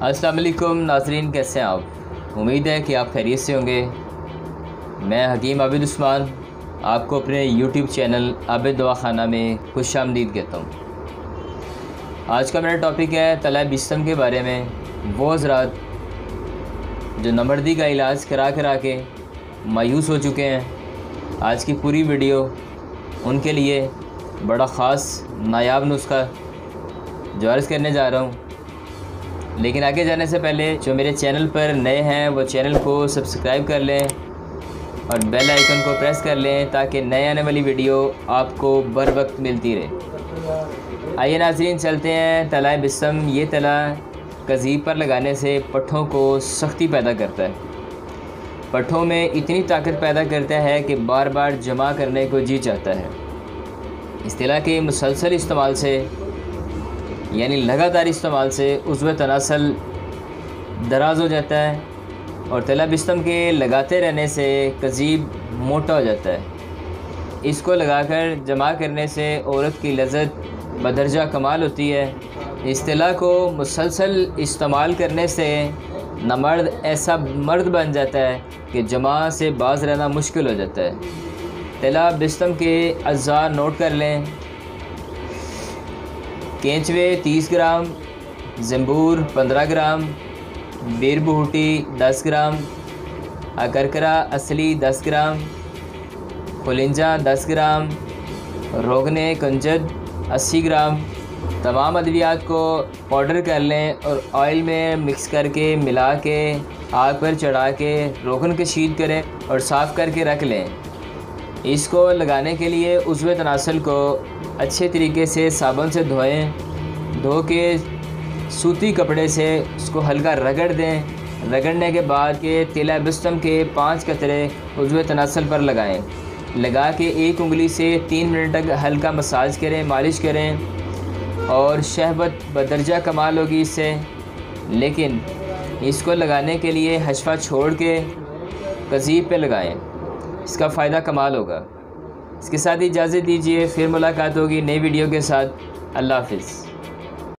अस्सलाम वालेकुम नाज़रीन, कैसे हैं आप? उम्मीद है कि आप खैरियत से होंगे। मैं हकीम आबिद उस्मान आपको अपने YouTube चैनल आबिद दवाखाना में खुशामदीद कहता हूँ। आज का मेरा टॉपिक है तला बिस्तम के बारे में। वो हज़रात जो नमर्दी का इलाज करा के मायूस हो चुके हैं, आज की पूरी वीडियो उनके लिए बड़ा ख़ास नायाब नुस्खा जो अर्ज़ करने जा रहा हूँ। लेकिन आगे जाने से पहले जो मेरे चैनल पर नए हैं वो चैनल को सब्सक्राइब कर लें और बेल आइकन को प्रेस कर लें ताकि नए आने वाली वीडियो आपको बर वक्त मिलती रहे। आइए नाज़रीन, चलते हैं तला बिस्तम। ये तला कज़ीब पर लगाने से पट्ठों को सख्ती पैदा करता है। पट्ठों में इतनी ताकत पैदा करता है कि बार बार जमा करने को जी चाहता है। इस तला के मुसलसल इस्तेमाल से यानी लगातार इस्तेमाल से उज़्व तनासल दराज हो जाता है और तला बिस्तम के लगाते रहने से कज़ीब मोटा हो जाता है। इसको लगाकर जमा करने से औरत की लज़्ज़त बदरजा कमाल होती है। इस तला को मुसलसल इस्तेमाल करने से नमर्द ऐसा मर्द बन जाता है कि जमा से बाज रहना मुश्किल हो जाता है। तला बिस्तम के अज़्ज़ा नोट कर लें। केंचवे 30 ग्राम, ज़ंबूर 15 ग्राम, बेर बहूटी 10 ग्राम, अकरकरा असली 10 ग्राम, खुलिंजा 10 ग्राम, रोगने कंजद 80 ग्राम। तमाम अद्वियात को पाउडर कर लें और ऑयल में मिक्स करके मिला के आग पर चढ़ा के रोगन कशीद करें और साफ़ करके रख लें। इसको लगाने के लिए उज़्व तनासल को अच्छे तरीके से साबुन से धो के सूती कपड़े से उसको हल्का रगड़ दें। रगड़ने के बाद के तला बिस्तम के 5 कतरे उज़्व तनासल पर लगाएं। लगा के 1 उंगली से 3 मिनट तक हल्का मसाज करें, मालिश करें और शहबत बदरजा कमाल होगी इससे। लेकिन इसको लगाने के लिए हशफा छोड़ के कज़ीब पे लगाएं, इसका फ़ायदा कमाल होगा। इसके साथ ही इजाज़त दीजिए, फिर मुलाकात होगी नई वीडियो के साथ। अल्लाह हाफ़िज़।